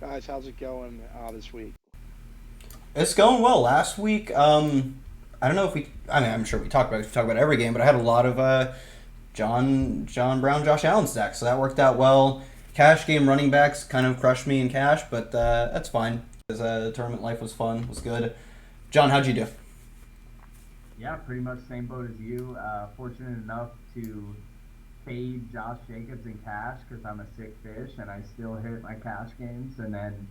Guys, how's it going this week? It's going well. Last week, I don't know if we. I mean, I'm sure we talk about every game, but I had a lot of John Brown, Josh Allen stacks, so that worked out well. Cash game running backs kind of crushed me in cash, but that's fine. Because tournament life was fun, was good. John, how'd you do? Yeah, pretty much same boat as you. Fortunate enough to fade Josh Jacobs in cash because I'm a sick fish and I still hit my cash games. And then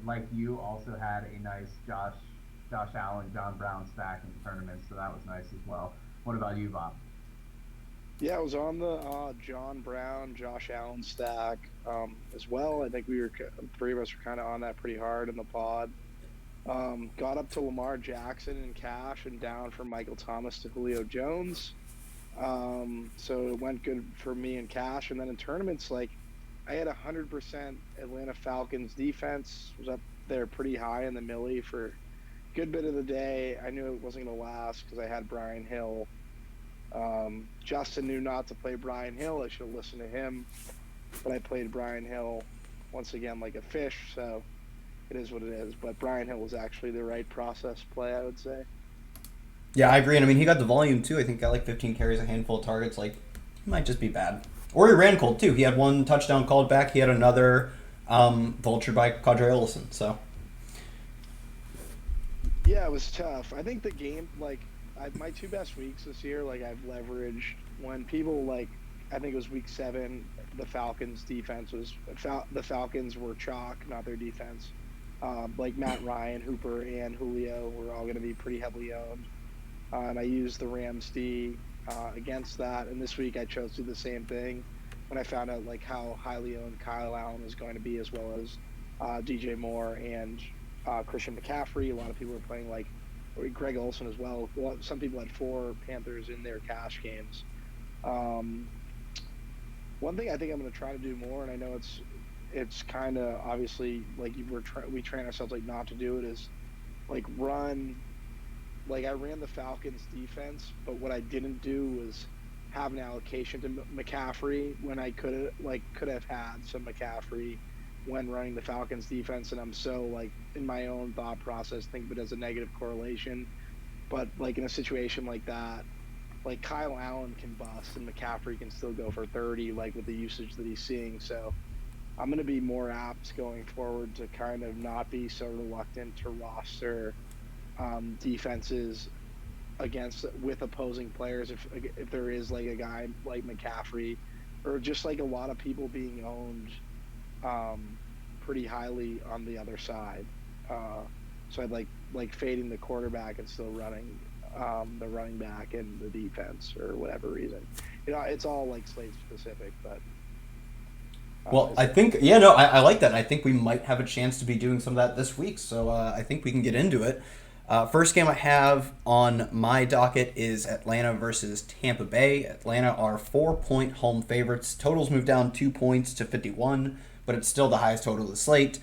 like you, also had a nice Josh Allen, John Brown stack in tournaments, so that was nice as well. What about you, Bob? Yeah, I was on the John Brown, Josh Allen stack as well. I think three of us were kind of on that pretty hard in the pod. Got up to Lamar Jackson in cash and down from Michael Thomas to Julio Jones. So it went good for me in cash. And then in tournaments, like I had 100% Atlanta Falcons defense, was up there pretty high in the millie for a good bit of the day. I knew it wasn't going to last because I had Brian Hill. Justin knew not to play Brian Hill. I should have listened to him, but I played Brian Hill once again like a fish. So it is what it is. But Brian Hill was actually the right process play, I would say. Yeah, I agree. And I mean, he got the volume too. I think got like 15 carries, a handful of targets. Like, he might just be bad. Or he ran cold too. He had one touchdown called back. He had another vultured by Quadre Olison. So Yeah, it was tough. I think the game, like, my two best weeks this year, like, I've leveraged when people, like, I think it was week 7, the Falcons' defense the Falcons were chalk, not their defense. Like, Matt Ryan, Hooper, and Julio were all going to be pretty heavily owned. And I used the Rams D against that. And this week I chose to do the same thing when I found out, like, how highly owned Kyle Allen is going to be, as well as DJ Moore and Christian McCaffrey. A lot of people are playing like Greg Olson as well. Some people had 4 Panthers in their cash games. Um, One thing I think I'm going to try to do more, and I know it's kind of obviously like we train ourselves like not to do it, is like run. Like I ran the Falcons defense, but what I didn't do was have an allocation to McCaffrey when I could have had some McCaffrey when running the Falcons defense, and I'm so like in my own thought process think of it as a negative correlation. But like in a situation like that, like Kyle Allen can bust and McCaffrey can still go for 30, like with the usage that he's seeing. So I'm going to be more apt going forward to kind of not be so reluctant to roster defenses against with opposing players if there is like a guy like McCaffrey or just like a lot of people being owned pretty highly on the other side. So I'd like fading the quarterback and still running the running back and the defense or whatever reason. You know, it's all like slate specific, but well, is I there? think yeah, no, I like that. I think we might have a chance to be doing some of that this week. So I think we can get into it. First game I have on my docket is Atlanta versus Tampa Bay. Atlanta are 4-point home favorites. Totals moved down 2 points to 51, but it's still the highest total of the slate.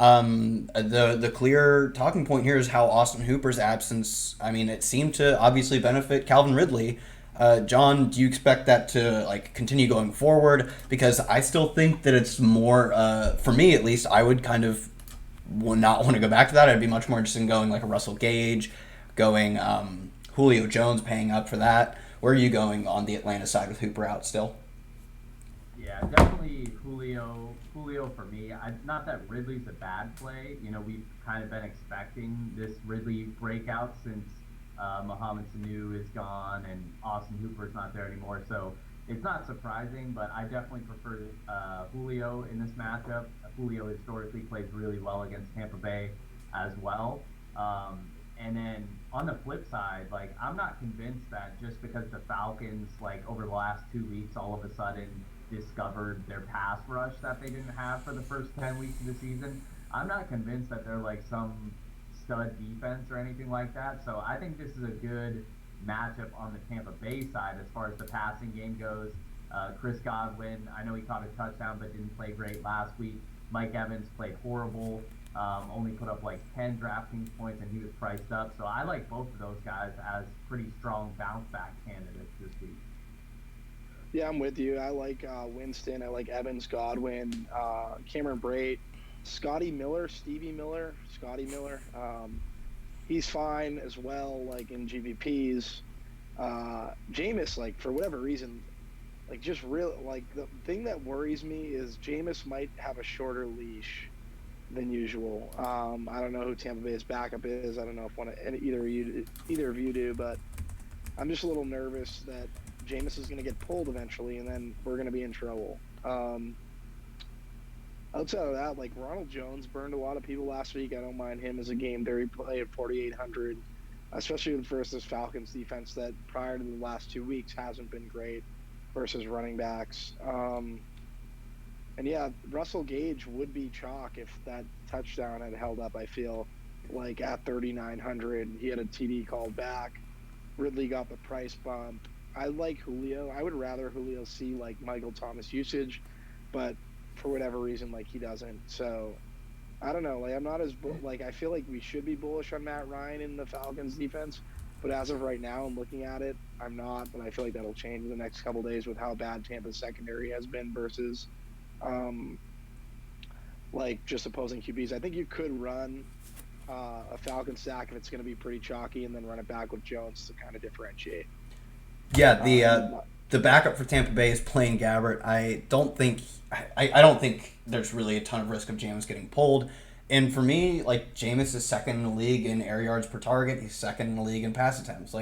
The clear talking point here is how Austin Hooper's absence. I mean, it seemed to obviously benefit Calvin Ridley. John, do you expect that to like continue going forward? Because I still think that it's more, for me at least, I would kind of would not want to go back to that. I'd be much more interested in going like a Russell Gage, going Julio Jones, paying up for that. Where are you going on the Atlanta side with Hooper out still? Yeah, definitely Julio. Julio for me. Not that Ridley's a bad play. You know, we've kind of been expecting this Ridley breakout since Mohamed Sanu is gone and Austin Hooper's not there anymore. So it's not surprising, but I definitely prefer Julio in this matchup. Julio historically plays really well against Tampa Bay as well. And then on the flip side, like I'm not convinced that just because the Falcons, like over the last 2 weeks, all of a sudden discovered their pass rush that they didn't have for the first 10 weeks of the season. I'm not convinced that they're like some stud defense or anything like that. So I think this is a good matchup on the Tampa Bay side as far as the passing game goes. Chris Godwin, I know he caught a touchdown but didn't play great last week. Mike Evans played horrible, only put up like 10 DraftKings points and he was priced up. So I like both of those guys as pretty strong bounce back candidates this week. Yeah, I'm with you. I like Winston. I like Evans, Godwin, Cameron Brate. Scotty Miller. He's fine as well, like in GVPs. Jameis, like for whatever reason, like just real, like the thing that worries me is Jameis might have a shorter leash than usual. I don't know who Tampa Bay's backup is. I don't know if either of you do, but I'm just a little nervous that Jameis is going to get pulled eventually, and then we're going to be in trouble. Outside of that, like Ronald Jones burned a lot of people last week. I don't mind him as a game theory play at 4,800, especially versus Falcons defense that prior to the last 2 weeks hasn't been great versus running backs. And yeah, Russell Gage would be chalk if that touchdown had held up. I feel like at 3,900, he had a TD called back. Ridley got the price bump. I like Julio. I would rather Julio see like Michael Thomas usage, but for whatever reason, like he doesn't. So I don't know. Like I'm not as like I feel like we should be bullish on Matt Ryan in the Falcons defense, but as of right now, and looking at it, I'm not. But I feel like that'll change in the next couple of days with how bad Tampa's secondary has been versus, like just opposing QBs. I think you could run a Falcon stack if it's going to be pretty chalky, and then run it back with Jones to kind of differentiate. Yeah, the backup for Tampa Bay is playing Gabbert. I don't think there's really a ton of risk of Jameis getting pulled. And for me, like Jameis is second in the league in air yards per target. He's second in the league in pass attempts.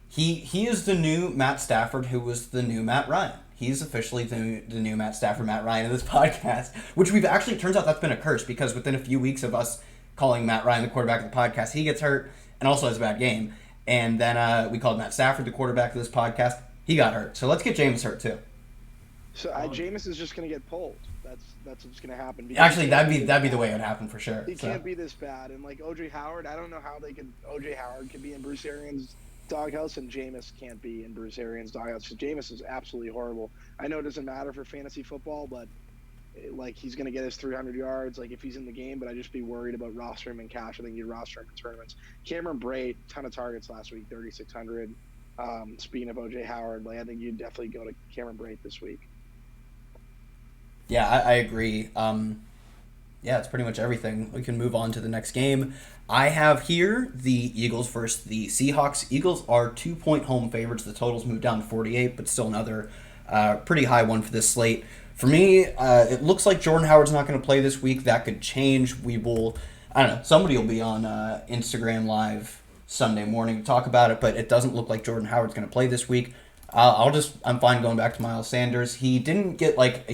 He is the new Matt Stafford, who was the new Matt Ryan. He's officially the new Matt Stafford, Matt Ryan of this podcast, which we've actually, turns out that's been a curse because within a few weeks of us calling Matt Ryan the quarterback of the podcast, he gets hurt and also has a bad game. And then we called Matt Stafford the quarterback of this podcast. He got hurt. So let's get Jameis hurt too. So Jameis is just going to get pulled. That's what's going to happen. Actually, that'd be the way it would happen for sure. He can't be this bad. And like OJ Howard, I don't know how OJ Howard could be in Bruce Arians' doghouse and Jameis can't be in Bruce Arians' doghouse. So Jameis is absolutely horrible. I know it doesn't matter for fantasy football, but like he's going to get his 300 yards like if he's in the game, but I'd just be worried about roster him in cash. I think you'd roster him in tournaments. Cameron Brate, ton of targets last week, 3,600. Speaking of OJ Howard, like I think you'd definitely go to Cameron Brate this week. Yeah, I agree. Yeah, it's pretty much everything. We can move on to the next game. I have here the Eagles versus the Seahawks. Eagles are 2-point home favorites. The total's moved down to 48, but still another pretty high one for this slate. For me, it looks like Jordan Howard's not going to play this week. That could change. I don't know, somebody will be on Instagram Live Sunday morning to talk about it, but it doesn't look like Jordan Howard's going to play this week. I'm fine going back to Miles Sanders. He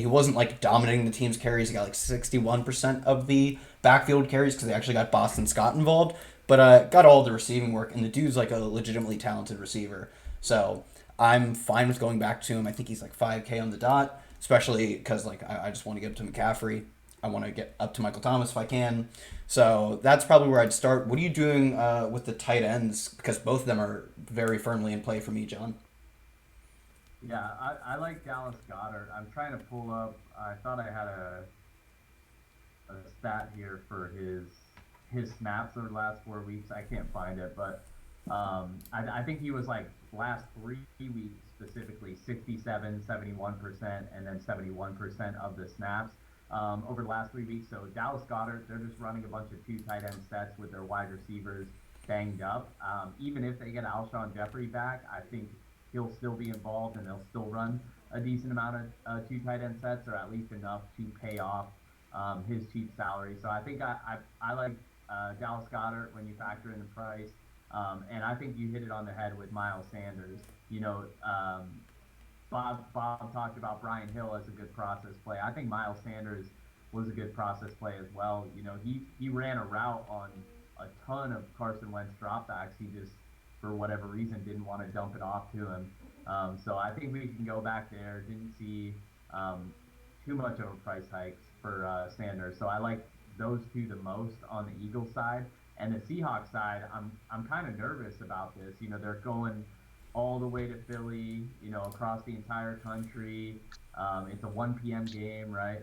wasn't dominating the team's carries. He got 61% of the backfield carries because they actually got Boston Scott involved, but got all the receiving work, and the dude's a legitimately talented receiver. So I'm fine with going back to him. I think he's 5K on the dot, especially because I just want to get up to McCaffrey. I want to get up to Michael Thomas if I can. So that's probably where I'd start. What are you doing with the tight ends? Because both of them are very firmly in play for me, John. Yeah, I like Dallas Goedert. I'm trying to pull up. I thought I had a stat here for his snaps over the last 4 weeks. I can't find it, but I think he was last 3 weeks specifically 67, 71%, and then 71% of the snaps over the last 3 weeks. So Dallas Goedert, they're just running a bunch of 2 tight end sets with their wide receivers banged up. Even if they get Alshon Jeffrey back, I think he'll still be involved and they'll still run a decent amount of 2 tight end sets, or at least enough to pay off his cheap salary. So I think I like Dallas Goedert when you factor in the price. And I think you hit it on the head with Miles Sanders. Bob talked about Brian Hill as a good process play. I think Miles Sanders was a good process play as well. He ran a route on a ton of Carson Wentz dropbacks. He just, for whatever reason, didn't want to dump it off to him. So I think we can go back there. Didn't see too much of a price hike for Sanders. So I like those 2 the most on the Eagles side. And the Seahawks side, I'm kind of nervous about this. They're going all the way to Philly, across the entire country. It's a 1 p.m. game, right?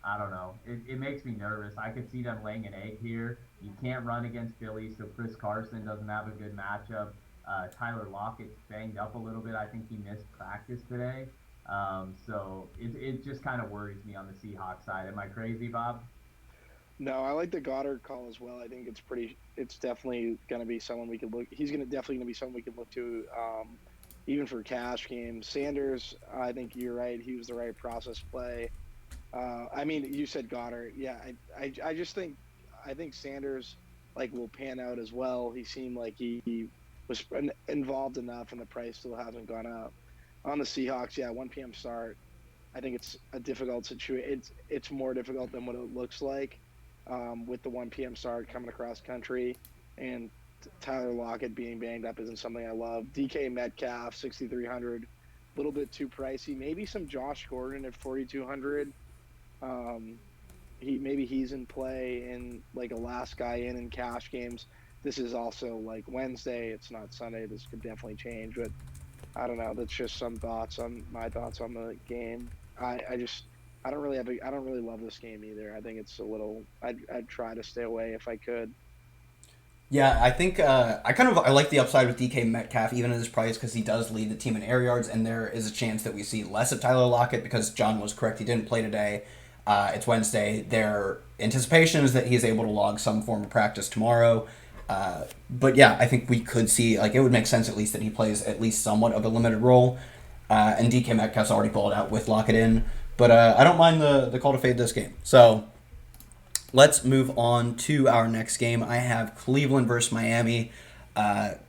I don't know. It makes me nervous. I could see them laying an egg here. You can't run against Philly, so Chris Carson doesn't have a good matchup. Tyler Lockett's banged up a little bit. I think he missed practice today. So it just kind of worries me on the Seahawks side. Am I crazy, Bob? No, I like the Goddard call as well. I think it's pretty. It's definitely going to be someone we could look. He's going to definitely going to be someone we could look to, even for cash games. Sanders, I think you're right. He was the right process play. I mean, you said Goddard. Yeah, I just think I think Sanders like will pan out as well. He seemed like he was involved enough, and the price still hasn't gone up. On the Seahawks, yeah, 1 p.m. start. I think it's a difficult situation. It's more difficult than what it looks like, with the 1 p.m. start coming across country, and Tyler Lockett being banged up isn't something I love. DK Metcalf 6,300, a little bit too pricey. Maybe some Josh Gordon at 4,200. Um, maybe he's in play in like a last guy in cash games. This is also like Wednesday. It's not Sunday. This could definitely change, but I don't know. That's just some thoughts on my thoughts on the game. I just I don't really love this game either. I think it's a little. I'd try to stay away if I could. Yeah, I think I like the upside with DK Metcalf even at his price because he does lead the team in air yards, and there is a chance that we see less of Tyler Lockett because John was correct. He didn't play today. It's Wednesday. Their anticipation is that he's able to log some form of practice tomorrow. But yeah, I think we could see like it would make sense at least that he plays at least somewhat of a limited role. And DK Metcalf's already balled out with Lockett in, but I don't mind the call to fade this game. So let's move on to our next game. I have Cleveland versus Miami.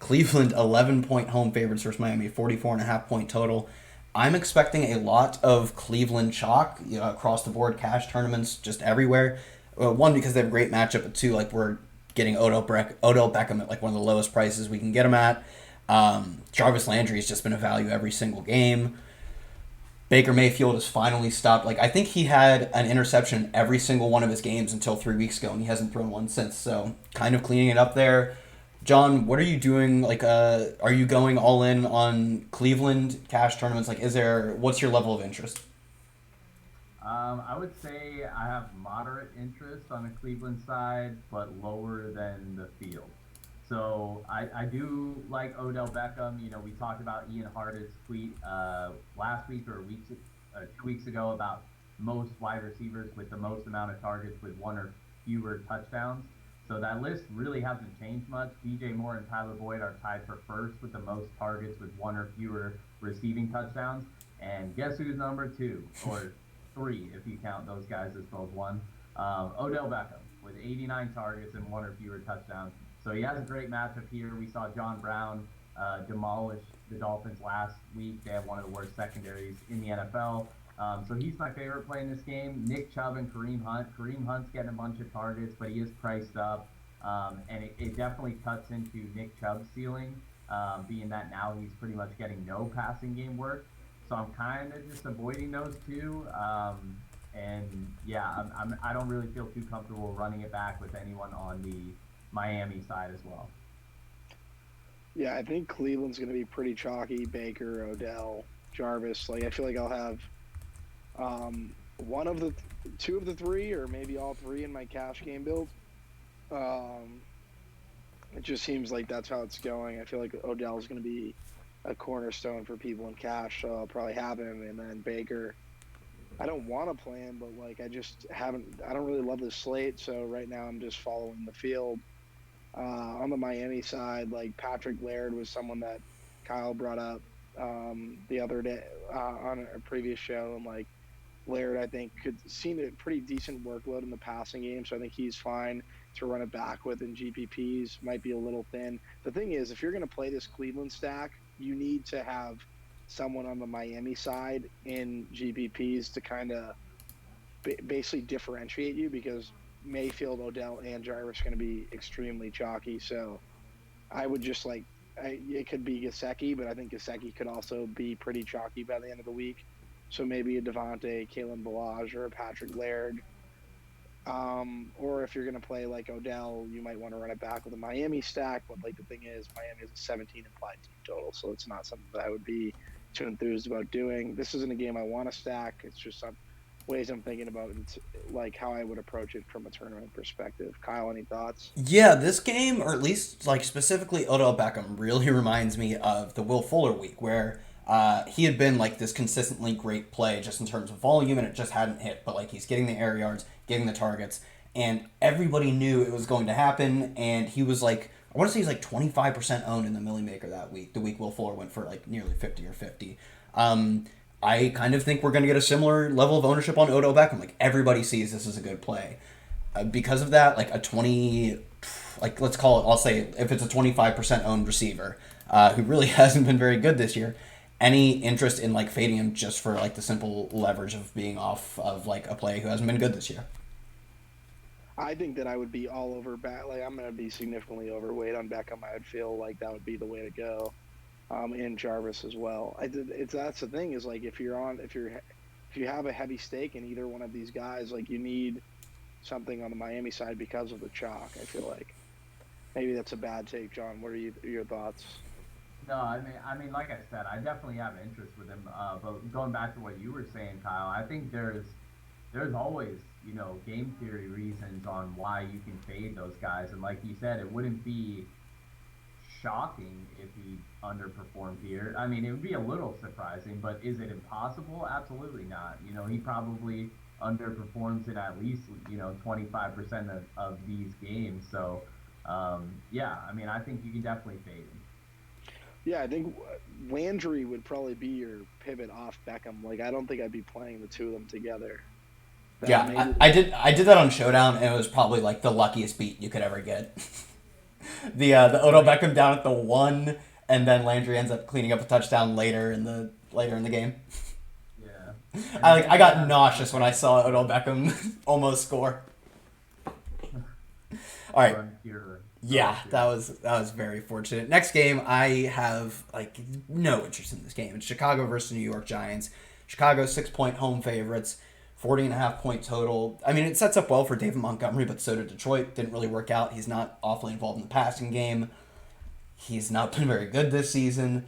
Cleveland 11-point home favorites versus Miami, 44.5 point total. I'm expecting a lot of Cleveland chalk, across the board, cash tournaments just everywhere. One, because they have a great matchup, but two, like we're getting Odell Beckham at like one of the lowest prices we can get him at. Jarvis Landry has just been a value every single game. Baker Mayfield has finally stopped. Like I think he had an interception every single one of his games until 3 weeks ago, and he hasn't thrown one since. So kind of cleaning it up there. John, what are you doing? Like, are you going all in on Cleveland cash tournaments? Like, what's your level of interest? I would say I have moderate interest on the Cleveland side, but lower than the field. So I do like Odell Beckham. You know, we talked about Ian Hartit's tweet last week or 2 weeks ago about most wide receivers with the most amount of targets with one or fewer touchdowns. So that list really hasn't changed much. DJ Moore and Tyler Boyd are tied for first with the most targets with one or fewer receiving touchdowns. And guess who's number two or three if you count those guys as both one? Odell Beckham with 89 targets and one or fewer touchdowns. So he has a great matchup here. We saw John Brown demolish the Dolphins last week. They have one of the worst secondaries in the NFL. So he's my favorite play in this game. Nick Chubb and Kareem Hunt. Kareem Hunt's getting a bunch of targets, but he is priced up. And it definitely cuts into Nick Chubb's ceiling, being that now he's pretty much getting no passing game work. So I'm kind of just avoiding those two. And yeah, I don't really feel too comfortable running it back with anyone on the Miami side as well. Yeah, I think Cleveland's going to be pretty chalky. Baker, Odell, Jarvis. Like I feel like I'll have one of the two of the three, or maybe all three in my cash game build. Um, it just seems like that's how it's going. I feel like Odell's going to be a cornerstone for people in cash, so I'll probably have him. And then Baker, I don't want to play him, but like I just haven't. I don't really love the slate, so right now I'm just following the field. On the Miami side, like Patrick Laird was someone that Kyle brought up the other day on a previous show, and like Laird, I think could seen a pretty decent workload in the passing game, so I think he's fine to run it back with in GPPs. Might be a little thin. The thing is, if you're going to play this Cleveland stack, you need to have someone on the Miami side in GPPs to kind of basically differentiate you, because Mayfield, Odell, and Jarvis are going to be extremely chalky. So I would just like, it could be Gesicki, but I think Gesicki could also be pretty chalky by the end of the week. So maybe a Devontae, Kalen Balaj, or a Patrick Laird. Or if you're going to play like Odell, you might want to run it back with a Miami stack. But like the thing is, Miami has a 17 implied team total, so it's not something that I would be too enthused about doing. This isn't a game I want to stack. It's just some ways I'm thinking about like how I would approach it from a tournament perspective. Kyle, any thoughts? Yeah, this game, or at least like specifically Odell Beckham, really reminds me of the Will Fuller week, where He had been like this consistently great play just in terms of volume, and it just hadn't hit. But like he's getting the air yards, getting the targets, and everybody knew it was going to happen. And he was like, I want to say he's like 25% owned in the Millie Maker that week. The week Will Fuller went for like nearly 50 or 50. I kind of think we're going to get a similar level of ownership on Odell Beckham. Like everybody sees this as a good play. Because of that, like a 20, like let's call it, I'll say if it's a 25% owned receiver who really hasn't been very good this year, any interest in like fading him just for like the simple leverage of being off of like a play who hasn't been good this year? I think that I would be all over like I'm going to be significantly overweight on Beckham. I would feel like that would be the way to go. And Jarvis as well. That's the thing is like if you have a heavy stake in either one of these guys, like you need something on the Miami side because of the chalk. I feel like maybe that's a bad take, John. What are your thoughts? No, I mean, like I said, I definitely have interest with him. But going back to what you were saying, Kyle, I think there's always game theory reasons on why you can fade those guys, and like you said, it wouldn't be shocking if he underperformed here. I mean, it would be a little surprising, but is it impossible? Absolutely not. He probably underperforms in at least 25% of these games. So yeah, I mean, I think you can definitely fade him. Yeah, I think Landry would probably be your pivot off Beckham. Like I don't think I'd be playing the two of them together. I did that on Showdown, and it was probably like the luckiest beat you could ever get. The Odell Beckham down at the 1, and then Landry ends up cleaning up a touchdown later in the game. Yeah. I got nauseous when I saw Odell Beckham almost score. All right. Yeah, that was very fortunate. Next game, I have like no interest in this game. It's Chicago versus New York Giants. Chicago 6-point home favorites. 40.5-point total. I mean, it sets up well for David Montgomery, but so did Detroit. Didn't really work out. He's not awfully involved in the passing game. He's not been very good this season.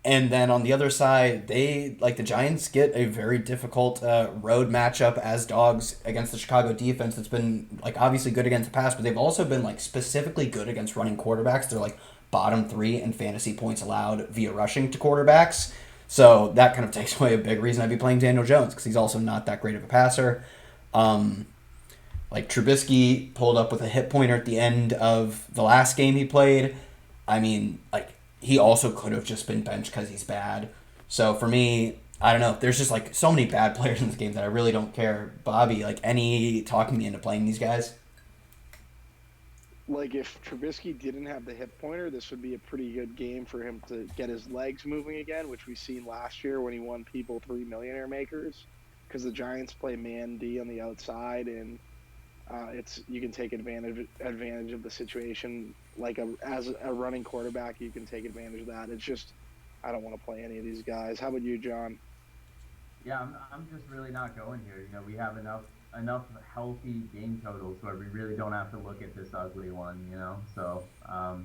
And then on the other side, the Giants get a very difficult road matchup as dogs against the Chicago defense that's been like obviously good against the pass, but they've also been like specifically good against running quarterbacks. They're like bottom 3 in fantasy points allowed via rushing to quarterbacks. So that kind of takes away a big reason I'd be playing Daniel Jones because he's also not that great of a passer. Like Trubisky pulled up with a hit pointer at the end of the last game he played. I mean, like he also could have just been benched because he's bad. So for me, I don't know. There's just like so many bad players in this game that I really don't care. Bobby, like any talking me into playing these guys? Like if Trubisky didn't have the hip pointer, this would be a pretty good game for him to get his legs moving again, which we seen last year when he won people 3 millionaire makers. Because the Giants play man D on the outside, and you can take advantage of the situation. Like as a running quarterback, you can take advantage of that. It's just I don't want to play any of these guys. How about you, John? Yeah, I'm just really not going here. We have enough healthy game totals where we really don't have to look at this ugly one, So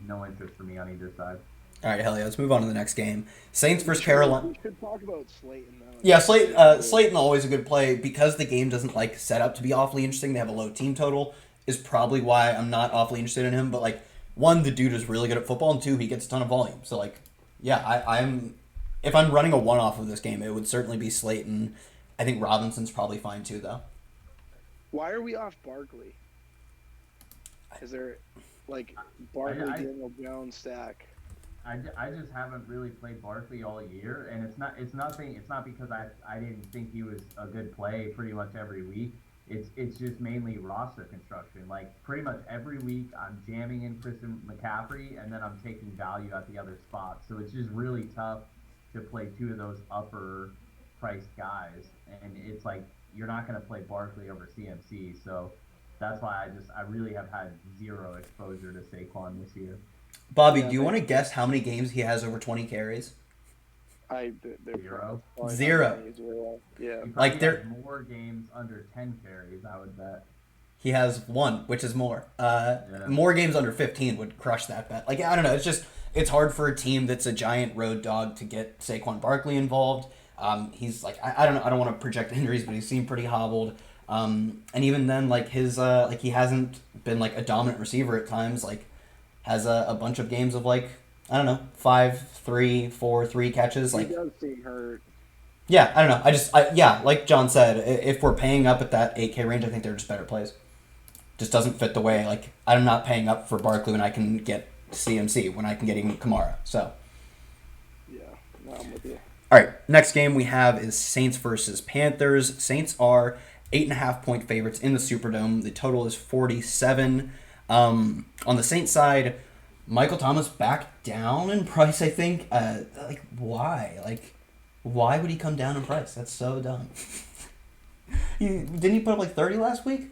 no interest for me on either side. All right, hell yeah. Let's move on to the next game. Saints versus Carolina. We should talk about Slayton, though. Yeah, Slayton always a good play because the game doesn't like set up to be awfully interesting. They have a low team total is probably why I'm not awfully interested in him. But like, 1, the dude is really good at football, and 2, he gets a ton of volume. So like, yeah, I'm if I'm running a one-off of this game, it would certainly be Slayton. I think Robinson's probably fine too, though. Why are we off Barkley? Is there like Barkley Daniel Jones stack? I just haven't really played Barkley all year, and it's not because I didn't think he was a good play pretty much every week. It's just mainly roster construction. Like pretty much every week I'm jamming in Christian McCaffrey, and then I'm taking value at the other spot. So it's just really tough to play 2 of those upper priced guys, and it's like you're not going to play Barkley over CMC. So that's why I really have had 0 exposure to Saquon this year. Bobby, do you want to guess how many games he has over 20 carries? 0. 0. Yeah. Like there more games under 10 carries, I would bet. He has 1, which is more. More games under 15 would crush that bet. Like I don't know, it's hard for a team that's a giant road dog to get Saquon Barkley involved. He's like I don't know, I don't want to project injuries, but he seemed pretty hobbled. And even then, like his he hasn't been like a dominant receiver at times. Like has a bunch of games of like I don't know, 5, 3, 4, 3 catches. He Like, does seem hurt. yeah, I don't know. Yeah, like John said, if we're paying up at that 8K range, I think they're just better plays. Just doesn't fit the way, like, I'm not paying up for Barkley when I can get CMC, when I can get even Kamara. So, Yeah, no, I'm with you. all right, next game we have is Saints versus Panthers. Saints are 8.5 point favorites in the Superdome. The total is 47. On the Saints side, Michael Thomas back down in price. I think. Like why? Like why would he come down in price? That's so dumb. Didn't he put up like 30 last week?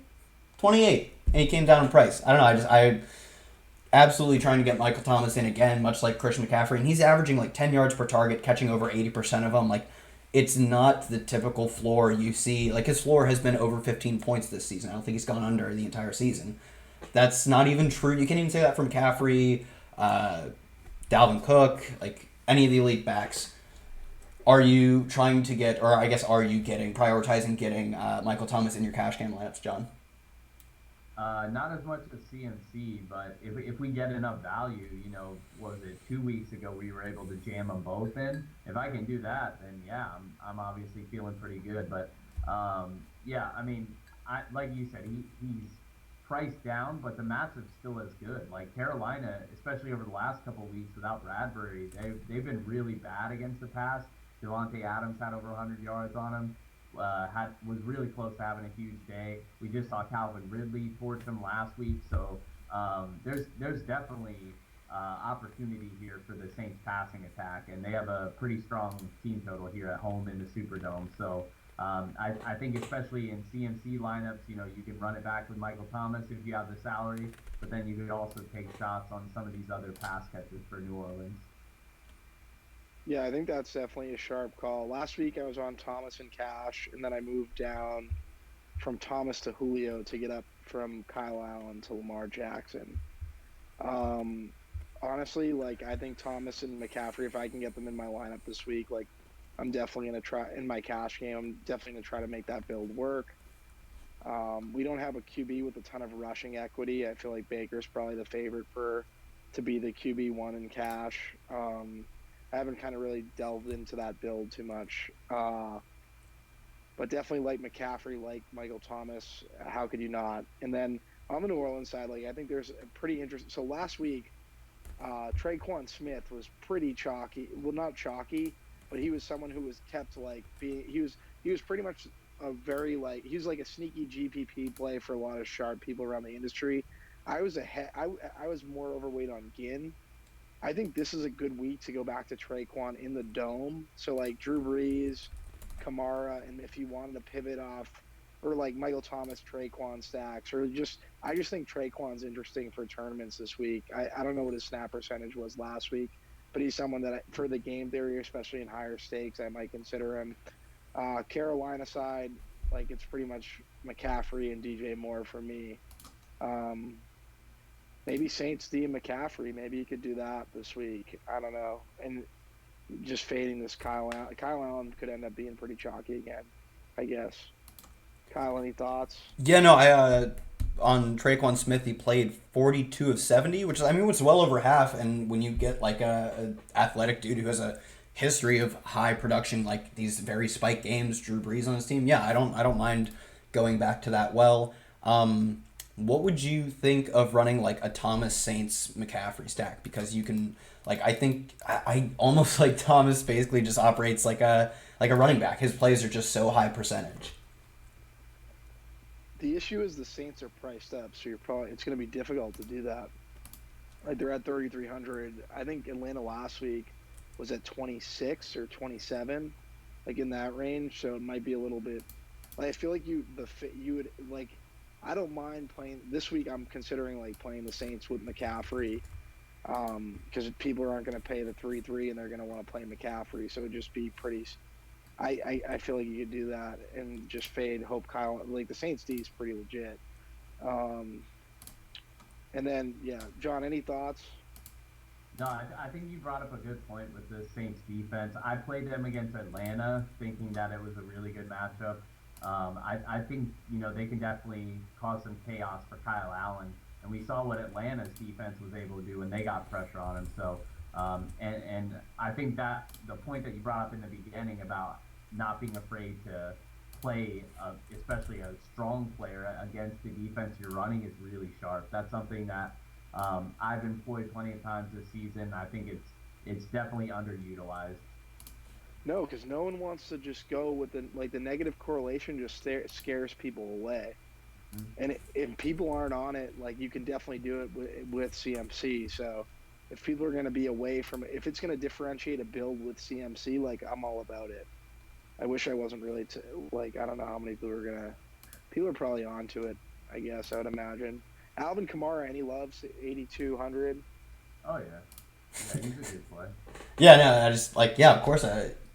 28, and he came down in price. I don't know. I absolutely trying to get Michael Thomas in again, much like Christian McCaffrey, and he's averaging like 10 yards per target, catching over 80% of them. Like, it's not the typical floor you see. Like, his floor has been over 15 points this season. I don't think he's gone under the entire season. That's not even true. You can't even say that from McCaffrey, Dalvin Cook, like any of the elite backs. Are you trying to get, or I guess, are you prioritizing getting Michael Thomas in your cash game lineups, John? Not as much as CMC, but if we get enough value, what was it, 2 weeks ago we were able to jam them both in. If I can do that, then yeah, I'm obviously feeling pretty good. But yeah, I mean, like you said, he's priced down, but the matchup's still as good. Like Carolina, especially over the last couple of weeks without Bradbury, they've been really bad against the pass. Devontae Adams had over 100 yards on him. Was really close to having a huge day. We just saw Calvin Ridley torch him last week, so there's definitely opportunity here for the Saints passing attack, and they have a pretty strong team total here at home in the Superdome. So I think especially in CMC lineups, you can run it back with Michael Thomas if you have the salary, but then you could also take shots on some of these other pass catchers for New Orleans. Yeah, I think that's definitely a sharp call. Last week I was on Thomas and Cash, and then I moved down from Thomas to Julio to get up from Kyle Allen to Lamar Jackson. Honestly, like I think Thomas and McCaffrey, if I can get them in my lineup this week, like I'm definitely gonna try in my cash game. I'm definitely gonna try to make that build work. We don't have a QB with a ton of rushing equity. I feel like Baker's probably the favorite to be the QB1 in cash. I haven't kind of really delved into that build too much. But definitely like McCaffrey, like Michael Thomas. How could you not? And then on the New Orleans side, like I think there's a pretty interesting. So last week, Traquan Smith was pretty chalky. Well, not chalky, but he was someone who was kept like being. He was pretty much a very like he was like a sneaky GPP play for a lot of sharp people around the industry. I was more overweight on Ginn. I think this is a good week to go back to Traquan in the dome. So like Drew Brees, Kamara, and if you wanted to pivot off, or like Michael Thomas, Traquan stacks, or I just think Traquan's interesting for tournaments this week. I don't know what his snap percentage was last week, but he's someone that for the game theory, especially in higher stakes, I might consider him. Carolina side, like it's pretty much McCaffrey and DJ Moore for me. Maybe Saints D and McCaffrey. Maybe you could do that this week. I don't know. And just fading this Kyle Allen. Kyle Allen could end up being pretty chalky again, I guess. Kyle, any thoughts? Yeah, no, I on Traquan Smith, he played 42 of 70, which is, I mean, it's well over half. And when you get like a athletic dude who has a history of high production, like these very spike games, Drew Brees on his team, yeah, I don't mind going back to that well. What would you think of running like a Thomas Saints McCaffrey stack? Because you can like I think I almost like Thomas basically just operates like a running back. His plays are just so high percentage. The issue is the Saints are priced up, so it's going to be difficult to do that. Like they're at 3,300. I think Atlanta last week was at 26 or 27, like in that range. So it might be a little bit. Like I feel like you would like. I don't mind playing this week. I'm considering like playing the Saints with McCaffrey because people aren't going to pay the 3-3 and they're going to want to play McCaffrey. So it'd just be pretty. I feel like you could do that and just fade. Hope Kyle like the Saints D is pretty legit. And then yeah, John, any thoughts? No, I think you brought up a good point with the Saints defense. I played them against Atlanta thinking that it was a really good matchup. I think, they can definitely cause some chaos for Kyle Allen. And we saw what Atlanta's defense was able to do when they got pressure on him. So And I think that the point that you brought up in the beginning about not being afraid to play, especially a strong player against the defense you're running, is really sharp. That's something that I've employed plenty of times this season. I think it's definitely underutilized. No, because no one wants to just go with the negative correlation just scares people away. Mhm. And if people aren't on it, like you can definitely do it with CMC. So if people are going to be away from it, if it's going to differentiate a build with CMC, like I'm all about it. I wish I wasn't really like I don't know how many people are gonna. People are probably onto it. I guess I would imagine. Alvin Kamara, any loves 8,200. Oh yeah, yeah, he's a good play. Yeah, no, I just like yeah, of course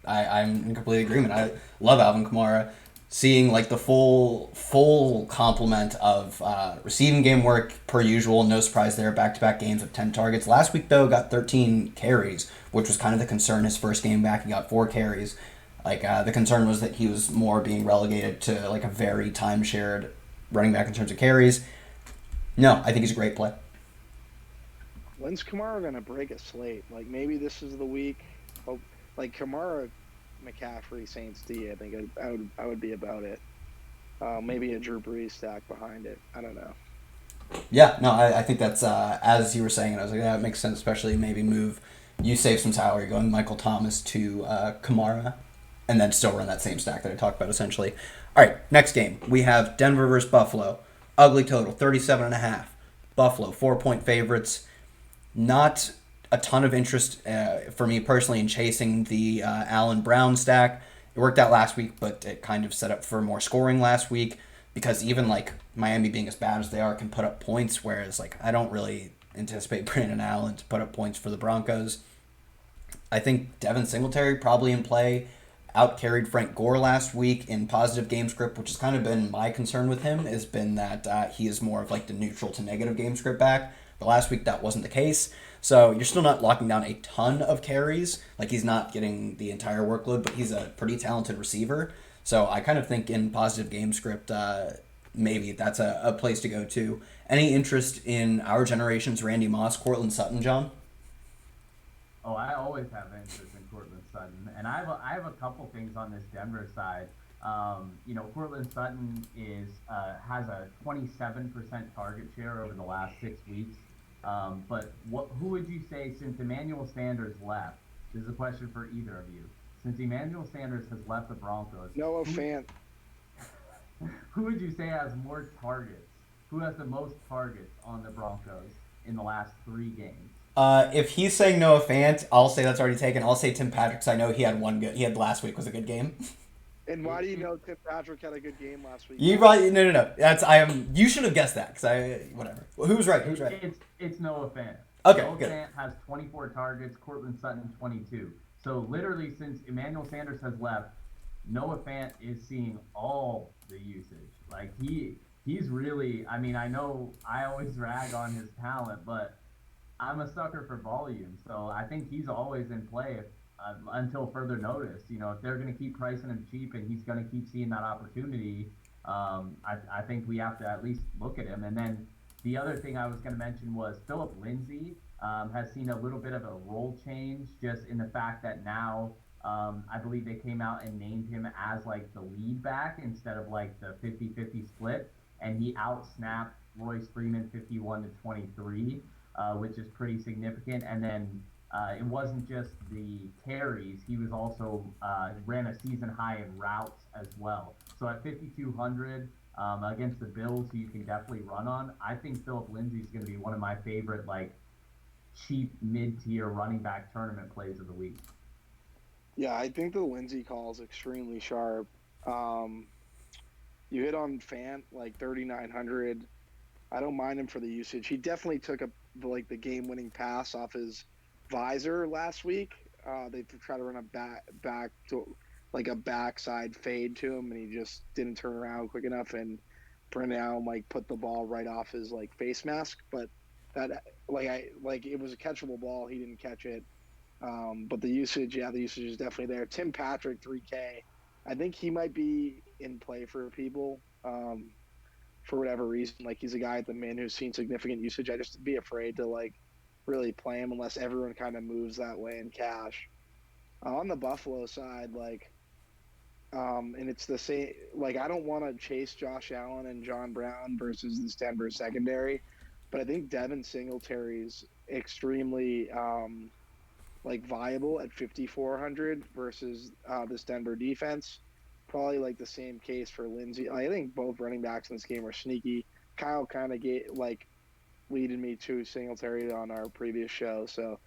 I'm in complete agreement. I love Alvin Kamara. Seeing like the full complement of receiving game work per usual, no surprise there. Back to back games with 10 targets. Last week though got 13 carries, which was kind of the concern. His first game back, he got 4 carries. Like the concern was that he was more being relegated to like a very time shared running back in terms of carries. No, I think he's a great play. When's Kamara gonna break a slate? Like maybe this is the week. Hope like Kamara, McCaffrey, Saints D. I think I would be about it. Maybe a Drew Brees stack behind it. I don't know. Yeah, no, I think that's as you were saying, and I was like, yeah, it makes sense. Especially maybe move, you save some salary going Michael Thomas to Kamara, and then still run that same stack that I talked about essentially. All right, next game we have Denver versus Buffalo. Ugly total 37.5. Buffalo 4 point favorites. Not a ton of interest for me personally in chasing the Allen Brown stack. It worked out last week, but it kind of set up for more scoring last week because even like Miami being as bad as they are can put up points, whereas like I don't really anticipate Brandon Allen to put up points for the Broncos. I think Devin Singletary probably in play. Out carried Frank Gore last week in positive game script, which has kind of been my concern with him. Has been that he is more of like the neutral to negative game script back. But last week that wasn't the case. So you're still not locking down a ton of carries. Like he's not getting the entire workload, but he's a pretty talented receiver. So I kind of think in positive game script, maybe that's a place to go to. Any interest in our generation's Randy Moss, Cortland Sutton, John? Oh, I always have interest in Cortland Sutton, and I have a couple things on this Denver side. Cortland Sutton is has a 27% target share over the last 6 weeks. But who would you say since Emmanuel Sanders left? This is a question for either of you. Since Emmanuel Sanders has left the Broncos, Noah Fant. who would you say has more targets? Who has the most targets on the Broncos in the last 3 games? If he's saying Noah Fant, I'll say that's already taken. I'll say Tim Patrick because I know he had one good. He had last week was a good game. And why It, do you it, know Tim Patrick had a good game last week, You John? probably no. That's I am. You should have guessed that because I whatever. Well, who's right? Who's right? it's Noah Fant. Okay, Noah good. Fant has 24 targets, Cortland Sutton 22. So literally since Emmanuel Sanders has left, Noah Fant is seeing all the usage. Like he's really, I mean, I know I always rag on his talent, but I'm a sucker for volume. So I think he's always in play until further notice. If they're going to keep pricing him cheap and he's going to keep seeing that opportunity, I think we have to at least look at him. And then the other thing I was going to mention was Philip Lindsay has seen a little bit of a role change just in the fact that now I believe they came out and named him as like the lead back instead of like the 50-50 split. And he outsnapped Royce Freeman 51 to 23, which is pretty significant. And then it wasn't just the carries; he was also ran a season high in routes as well. So at 5,200 against the Bills, who you can definitely run on, I think Philip Lindsay is going to be one of my favorite like cheap mid-tier running back tournament plays of the week. Yeah, I think the Lindsey call is extremely sharp. Um, you hit on Fant like 3,900. I don't mind him for the usage. He definitely took the game-winning pass off his visor last week. They tried to run a back to like a backside fade to him, and he just didn't turn around quick enough. And Brendan Allen like put the ball right off his like face mask, but that like it was a catchable ball. He didn't catch it. But the usage is definitely there. Tim Patrick, 3K. I think he might be in play for people. For whatever reason. Like he's a guy at the min who's seen significant usage. I just be afraid to like really play him unless everyone kind of moves that way in cash. On the Buffalo side, like, and it's the same. Like, I don't want to chase Josh Allen and John Brown versus this Denver secondary, but I think Devin Singletary's extremely like viable at 5,400 versus this Denver defense. Probably like the same case for Lindsey. I think both running backs in this game are sneaky. Kyle kind of leaded me to Singletary on our previous show, so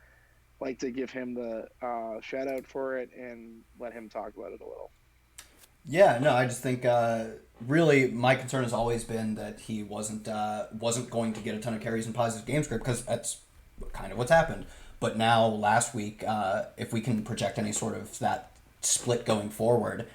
like to give him the shout out for it and let him talk about it a little. Yeah, no, I just think really my concern has always been that he wasn't going to get a ton of carries and positive game script because that's kind of what's happened. But now last week, if we can project any sort of that split going forward,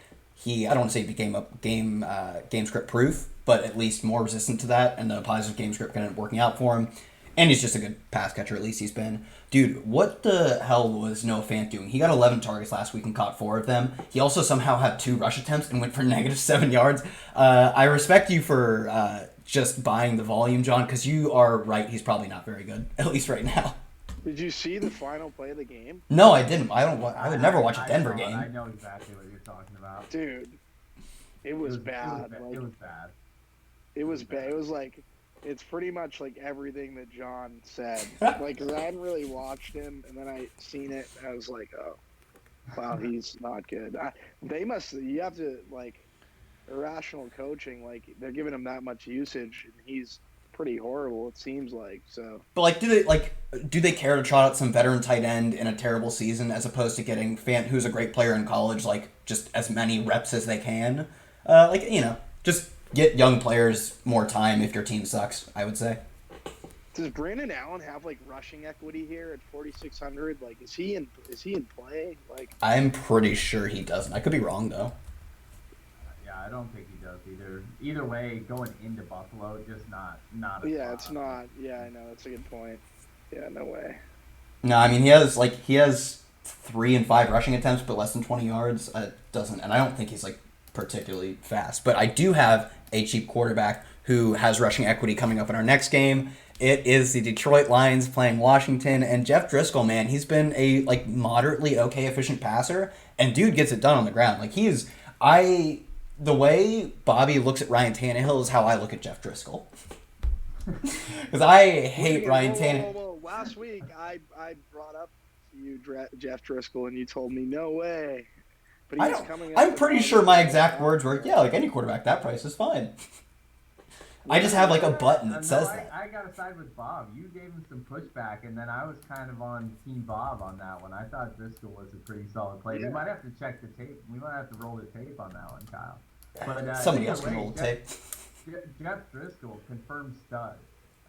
I don't want to say he became a game script proof, but at least more resistant to that, and the positive game script ended up working out for him. And he's just a good pass catcher, at least he's been. Dude, what the hell was Noah Fant doing? He got 11 targets last week and caught 4 of them. He also somehow had 2 rush attempts and went for -7 yards. I respect you for just buying the volume, John, because you are right. He's probably not very good, at least right now. Did you see the final play of the game? No, I didn't. I would never watch a Denver game. I know exactly what you're talking about. Dude, it was bad. It was bad. It was bad. It was like, it's pretty much like everything that John said. Like, 'cause I hadn't really watched him, and then I seen it, and I was like, oh, wow, he's not good. You have to, like, irrational coaching, like, they're giving him that much usage, and he's pretty horrible, it seems like, so. But, like, do they care to trot out some veteran tight end in a terrible season as opposed to getting Fant, who's a great player in college, like, just as many reps as they can? Just get young players more time if your team sucks, I would say. Does Brandon Allen have like rushing equity here at 4,600? Like, is he in play? Like, I'm pretty sure he doesn't. I could be wrong though. Yeah, I don't think he does either. Either way, going into Buffalo, just not. Yeah, it's not. Yeah, I know. That's a good point. Yeah, no way. No, I mean he has 3 and 5 rushing attempts, but less than 20 yards. And I don't think he's like particularly fast. But I do have a cheap quarterback who has rushing equity coming up in our next game. It is the Detroit Lions playing Washington, and Jeff Driscoll, man, he's been a like moderately okay efficient passer, and dude gets it done on the ground. Like the way Bobby looks at Ryan Tannehill is how I look at Jeff Driscoll. Because I hate Ryan Tannehill. Whoa. Last week I brought up to you Jeff Driscoll, and you told me no way. But I'm pretty sure my exact words were, yeah, like any quarterback, that price is fine. I just have like a button that says that. I got to side with Bob. You gave him some pushback, and then I was kind of on Team Bob on that one. I thought Driscoll was a pretty solid play. Yeah. We might have to check the tape. We might have to roll the tape on that one, Kyle. But somebody else can roll the tape. Jeff Driscoll, confirmed stud.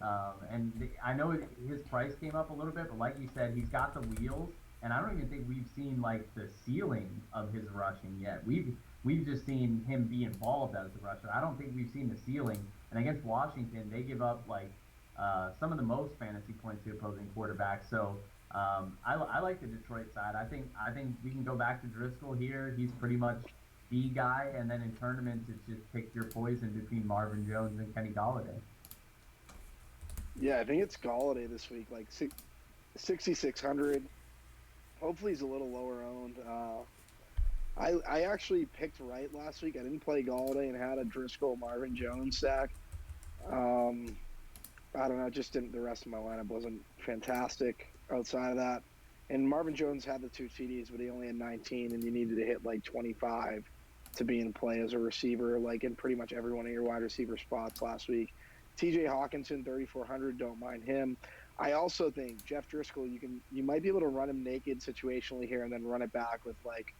I know his price came up a little bit, but like you said, he's got the wheels. And I don't even think we've seen like the ceiling of his rushing yet. We've just seen him be involved as a rusher. I don't think we've seen the ceiling. And against Washington, they give up like some of the most fantasy points to opposing quarterbacks. So I like the Detroit side. I think we can go back to Driscoll here. He's pretty much the guy. And then in tournaments, it's just pick your poison between Marvin Jones and Kenny Golladay. Yeah, I think it's Golladay this week, like 6,600. Hopefully he's a little lower owned. I actually picked right last week. I didn't play Golladay and had a Driscoll Marvin Jones stack. I don't know, just didn't. The rest of my lineup wasn't fantastic outside of that. And Marvin Jones had the 2 TDs, but he only had 19, and you needed to hit like 25 to be in play as a receiver, like in pretty much every one of your wide receiver spots last week. TJ Hawkinson, 3,400. Don't mind him. I also think Jeff Driscoll, you might be able to run him naked situationally here and then run it back with like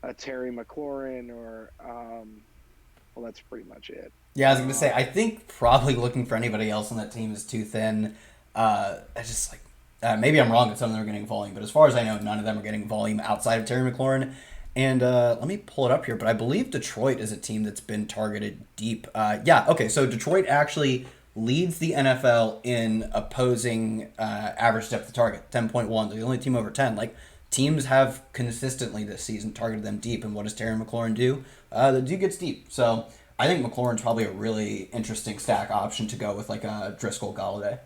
a Terry McLaurin or well, that's pretty much it. Yeah, I was gonna say I think probably looking for anybody else on that team is too thin. I just like maybe I'm wrong that some of them are getting volume, but as far as I know, none of them are getting volume outside of Terry McLaurin. And let me pull it up here, but I believe Detroit is a team that's been targeted deep. So Detroit actually leads the NFL in opposing average depth of target, 10.1. They're the only team over 10. Like, teams have consistently this season targeted them deep, and what does Terry McLaurin do? The dude gets deep. So I think McLaurin's probably a really interesting stack option to go with, like a Driscoll Golladay.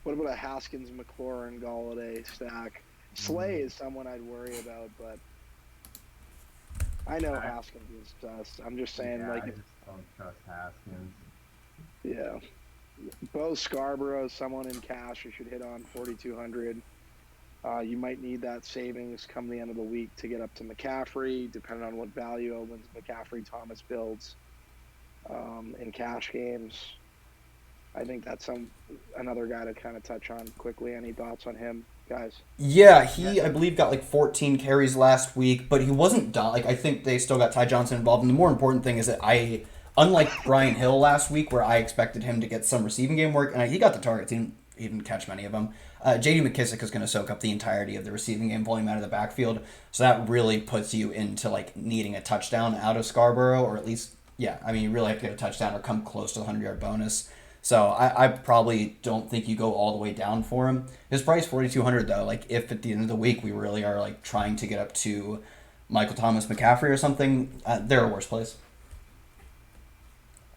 What about a Haskins, McLaurin, Galladay stack? Slay is someone I'd worry about, but I know I, Haskins is dust. I'm just saying, yeah, like, I just don't trust Haskins. yeah. Bo Scarborough, someone in cash you should hit on 4,200. You might need that savings come the end of the week to get up to McCaffrey, depending on what value opens McCaffrey Thomas builds in cash games. I think that's another guy to kind of touch on quickly. Any thoughts on him, guys? Yeah, Yeah, he I believe got like 14 carries last week, but he wasn't done. Like I think they still got Ty Johnson involved. And the more important thing is that unlike Brian Hill last week, where I expected him to get some receiving game work, and he got the targets. He didn't catch many of them. J.D. McKissick is going to soak up the entirety of the receiving game volume out of the backfield, so that really puts you into like needing a touchdown out of Scarborough, or at least yeah. I mean, you really have to get a touchdown or come close to the 100-yard bonus. So I probably don't think you go all the way down for him. His price 4,200 though. Like if at the end of the week we really are like trying to get up to Michael Thomas McCaffrey or something, there are worse plays.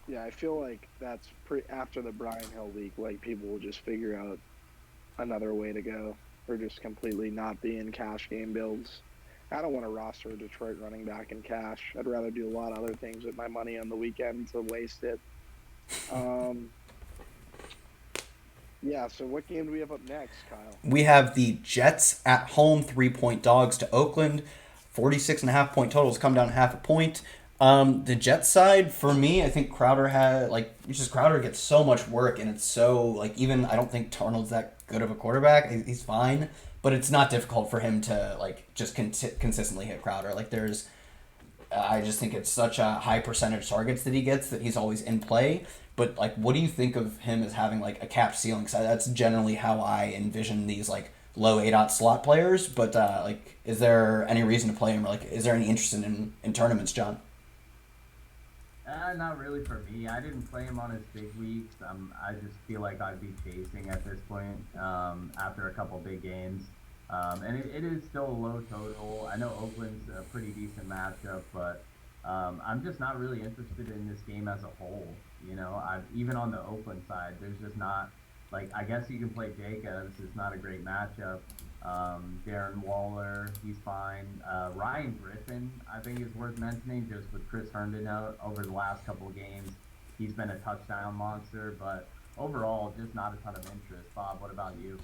Yeah, I feel like that's after the Brian Hill week. Like people will just figure out another way to go, or just completely not be in cash game builds. I don't want to roster a Detroit running back in cash. I'd rather do a lot of other things with my money on the weekend to waste it. Yeah, so what game do we have up next, Kyle? We have the Jets at home, 3-point dogs to Oakland. 46.5 point totals come down half a point. The Jets side, for me, I think Crowder had, like, it's just Crowder gets so much work, and it's so, like, even I don't think Darnold's that good of a quarterback. He's fine, but it's not difficult for him to, like, just consistently hit Crowder. Like, I just think it's such a high percentage targets that he gets that he's always in play. But like, what do you think of him as having like a capped ceiling? Because that's generally how I envision these like low A dot slot players. But like, is there any reason to play him? Or like, is there any interest in tournaments, John? Not really for me. I didn't play him on his big weeks. I just feel like I'd be chasing at this point after a couple big games. And it is still a low total. I know Oakland's a pretty decent matchup, but I'm just not really interested in this game as a whole. You know, even on the Oakland side, there's just not, like, I guess you can play Jacobs. It's not a great matchup. Darren Waller, he's fine. Ryan Griffin, I think is worth mentioning, just with Chris Herndon out over the last couple of games. He's been a touchdown monster, but overall, just not a ton of interest. Bob, what about you?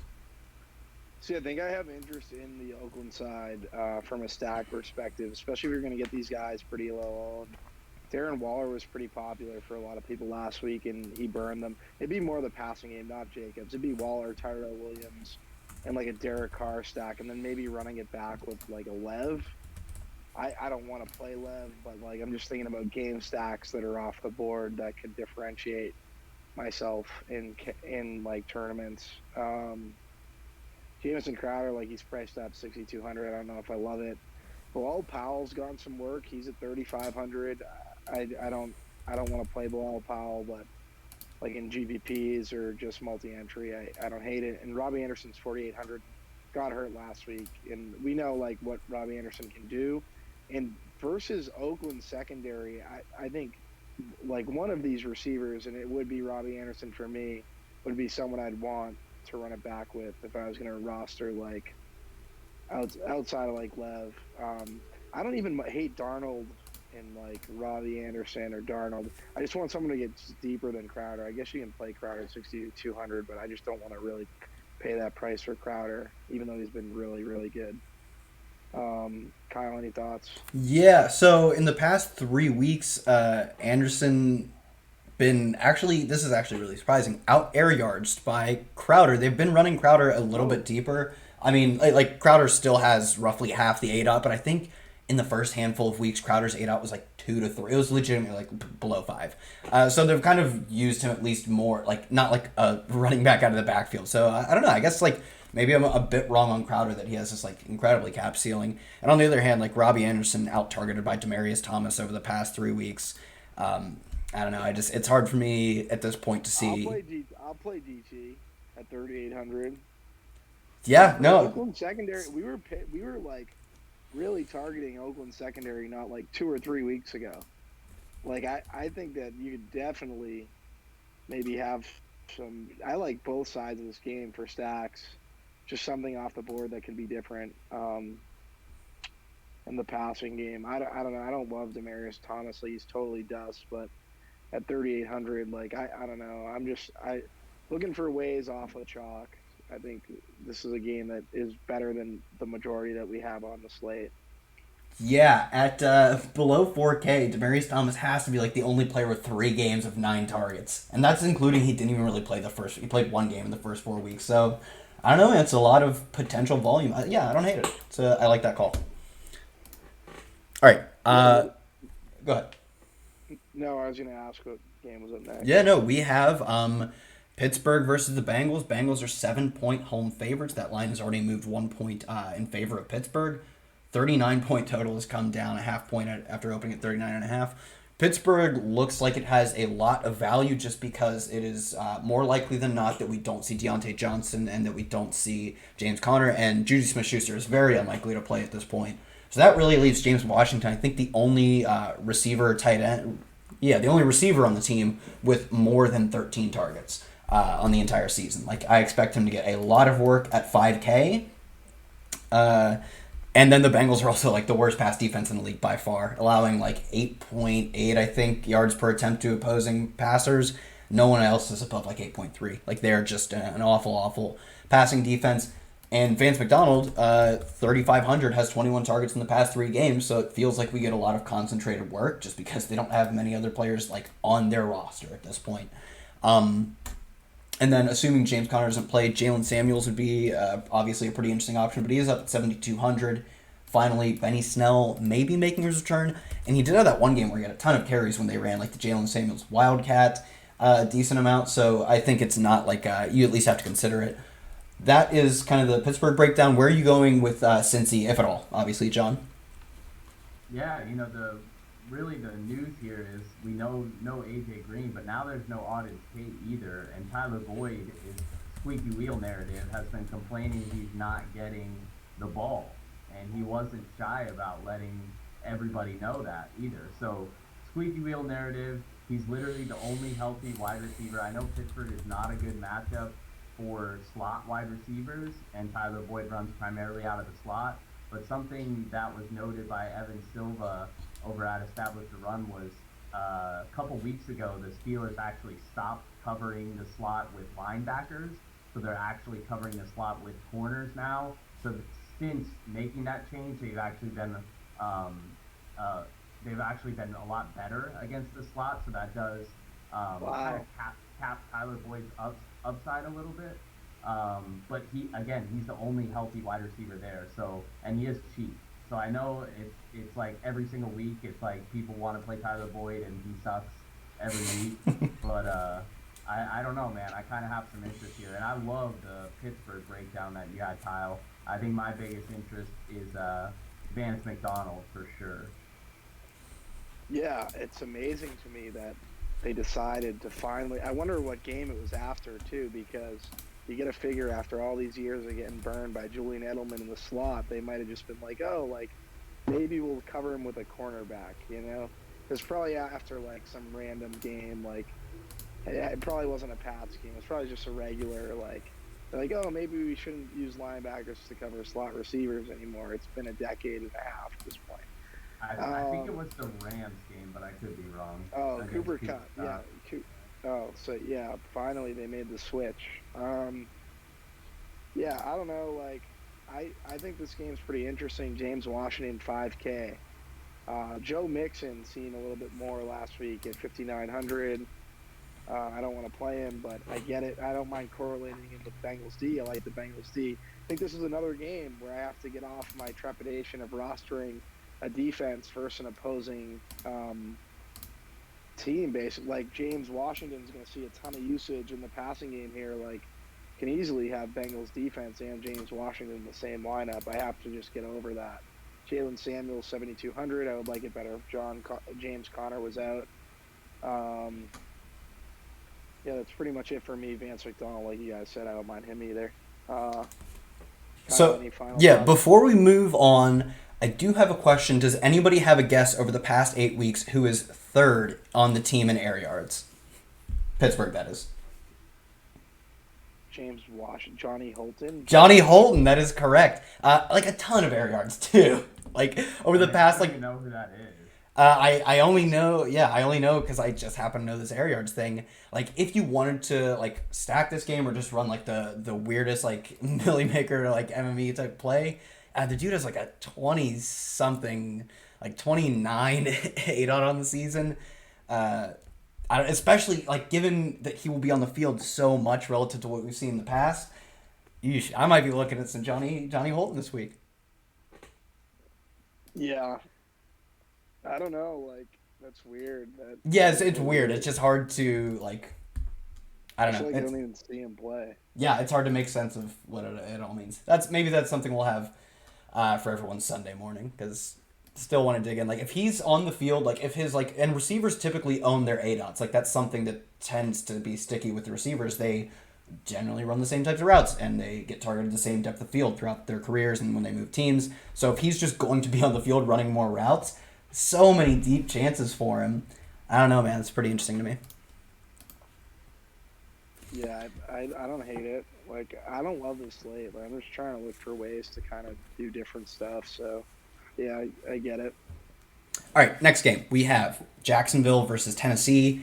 See, I think I have interest in the Oakland side from a stack perspective, especially if you're going to get these guys pretty low owned. Darren Waller was pretty popular for a lot of people last week, and he burned them. It'd be more the passing game, not Jacobs. It'd be Waller, Tyrell Williams, and like a Derek Carr stack, and then maybe running it back with like a Lev. I don't want to play Lev, but like I'm just thinking about game stacks that are off the board that could differentiate myself in like tournaments. Jamison Crowder, like he's priced up 6,200. I don't know if I love it. Bilal Powell's gotten some work. He's at 3,500. I don't want to play Bilal Powell, but like in GPPs or just multi-entry, I don't hate it. And Robbie Anderson's 4,800. Got hurt last week, and we know like what Robbie Anderson can do. And versus Oakland secondary, I think like one of these receivers, and it would be Robbie Anderson for me, would be someone I'd want to run it back with if I was going to roster like outside of like Lev. I don't even hate Darnold and like Robbie Anderson or Darnold. I just want someone to get deeper than Crowder. I guess you can play Crowder at 6,200, but I just don't want to really pay that price for Crowder, even though he's been really, really good. Kyle, any thoughts? Yeah. So in the past 3 weeks, Anderson been actually this is actually really surprising out air yards by Crowder. They've been running Crowder a little bit deeper. I mean, like Crowder still has roughly half the A dot, but I think in the first handful of weeks, Crowder's A dot was like 2 to 3. It was legitimately like below 5. So they've kind of used him at least more, like not like a running back out of the backfield. So I don't know. I guess like maybe I'm a bit wrong on Crowder that he has this like incredibly cap ceiling. And on the other hand, like Robbie Anderson out targeted by Demarius Thomas over the past 3 weeks. I don't know. It's hard for me at this point to see. I'll play DT at 3,800. Yeah, no. Oakland secondary. We were like really targeting Oakland secondary not like 2 or 3 weeks ago. Like I think that you could definitely maybe have I like both sides of this game for stacks. Just something off the board that can be different in the passing game. I don't know. I don't love Demaryius Thomas. Like, he's totally dust, but at 3,800, like I don't know. I looking for ways off of chalk. I think this is a game that is better than the majority that we have on the slate. Yeah, at below 4K, Demaryius Thomas has to be like the only player with 3 games of 9 targets, and that's including he didn't even really play the first. He played 1 game in the first 4 weeks, so I don't know. Man, it's a lot of potential volume. Yeah, I don't hate it. So I like that call. All right, go ahead. No, I was gonna ask what game was up next. Yeah, no, we have Pittsburgh versus the Bengals. Bengals are 7-point home favorites. That line has already moved 1 point in favor of Pittsburgh. 39-point total has come down a half point after opening at 39.5. Pittsburgh looks like it has a lot of value just because it is more likely than not that we don't see Deontay Johnson and that we don't see James Conner, and Juju Smith-Schuster is very unlikely to play at this point. So that really leaves James Washington, I think, the only receiver tight end. Yeah, the only receiver on the team with more than 13 targets on the entire season. Like, I expect him to get a lot of work at 5K. And then the Bengals are also like the worst pass defense in the league by far, allowing like 8.8, I think, yards per attempt to opposing passers. No one else is above like 8.3. Like, they're just an awful, awful passing defense. And Vance McDonald, 3,500, has 21 targets in the past 3 games, so it feels like we get a lot of concentrated work just because they don't have many other players like on their roster at this point. And then assuming James Conner doesn't play, Jalen Samuels would be obviously a pretty interesting option, but he is up at 7,200. Finally, Benny Snell may be making his return, and he did have that one game where he had a ton of carries when they ran like the Jalen Samuels Wildcat a decent amount, so I think it's not like you at least have to consider it. That is kind of the Pittsburgh breakdown. Where are you going with Cincy, if at all? Obviously, John. Yeah, the news here is we know no AJ Green, but now there's no Auden Tate either, and Tyler Boyd is squeaky wheel narrative has been complaining he's not getting the ball, and he wasn't shy about letting everybody know that either. So squeaky wheel narrative. He's literally the only healthy wide receiver. I know Pittsburgh is not a good matchup for slot wide receivers, and Tyler Boyd runs primarily out of the slot. But something that was noted by Evan Silva over at Establish the Run was a couple weeks ago, the Steelers actually stopped covering the slot with linebackers, so they're actually covering the slot with corners now. So since making that change, they've actually been a lot better against the slot. So that does kind of cap Tyler Boyd's upside a little bit. But he's the only healthy wide receiver there. So, and he is cheap. So I know it's like every single week, it's like people want to play Tyler Boyd and he sucks every week. But I don't know, man. I kind of have some interest here, and I love the Pittsburgh breakdown that you got, Kyle. I think my biggest interest is Vance McDonald for sure. Yeah, it's amazing to me that they decided to finally. I wonder what game it was after too, because you get a figure after all these years of getting burned by Julian Edelman in the slot, they might have just been like, oh, like maybe we'll cover him with a cornerback, It's probably after like some random game, like it probably wasn't a Pats game. It's probably just a regular they're like, oh, maybe we shouldn't use linebackers to cover slot receivers anymore. It's been a decade and a half at this point. I think it was the Rams game, but I could be wrong. Oh, Cooper Kupp, yeah. So yeah, finally they made the switch. Yeah, I don't know. Like, I think this game's pretty interesting. James Washington 5K. Joe Mixon seen a little bit more last week at 5,900. I don't want to play him, but I get it. I don't mind correlating him with Bengals D. I like the Bengals D. I think this is another game where I have to get off my trepidation of rostering a defense versus an opposing team, basically. Like, James Washington's going to see a ton of usage in the passing game here. Like, can easily have Bengals defense and James Washington in the same lineup. I have to just get over that. Jalen Samuels 7,200. I would like it better if James Conner was out. Yeah, that's pretty much it for me. Vance McDonald, like you guys said, I don't mind him either. Thoughts? Before we move on, I do have a question. Does anybody have a guess over the past 8 weeks who is third on the team in air yards? Pittsburgh, that is. Johnny Holton. Johnny Holton, that is correct. Like a ton of air yards too. Like over the past, I don't like even know who that is. I only know because I just happen to know this air yards thing. Like if you wanted to like stack this game or just run like the weirdest like Millie Maker like MME type play, the dude has like a 20 something, like 29 8 on the season. Especially like given that he will be on the field so much relative to what we've seen in the past. I might be looking at some Johnny Holton this week. Yeah, I don't know. Like that's weird. Yes, it's weird. It's just hard to like. I don't I feel know. like I don't even see him play. Yeah, it's hard to make sense of what it all means. That's something we'll have for everyone's Sunday morning because still want to dig in. Like if he's on the field, like if his like and receivers typically own their A dots. Like that's something that tends to be sticky with the receivers. They generally run the same types of routes and they get targeted the same depth of field throughout their careers and when they move teams. So if he's just going to be on the field running more routes, so many deep chances for him. I don't know, man. It's pretty interesting to me. Yeah, I don't hate it. Like I don't love this slate. Like, I'm just trying to look for ways to kind of do different stuff. So yeah, I get it. All right, next game we have Jacksonville versus Tennessee.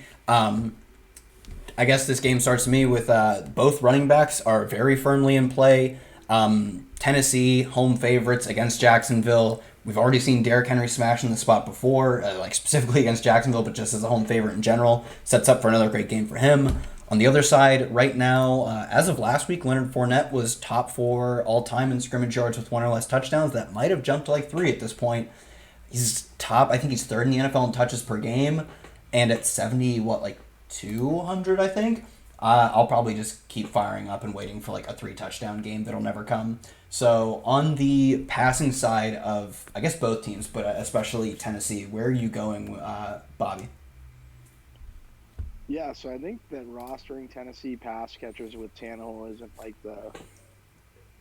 I guess this game starts to me with both running backs are very firmly in play. Tennessee home favorites against Jacksonville. We've already seen Derrick Henry smash in the spot before, like specifically against Jacksonville, but just as a home favorite in general. Sets up for another great game for him. On the other side, right now, as of last week, Leonard Fournette was top 4 all-time in scrimmage yards with 1 or less touchdowns. That might have jumped to like 3 at this point. He's top, I think he's third in the NFL in touches per game, and at 70, like 200, I think. I'll probably just keep firing up and waiting for like a 3-touchdown game that'll never come. So on the passing side of, I guess both teams, but especially Tennessee, where are you going, Bobby? Yeah, so I think that rostering Tennessee pass catchers with Tannehill isn't like the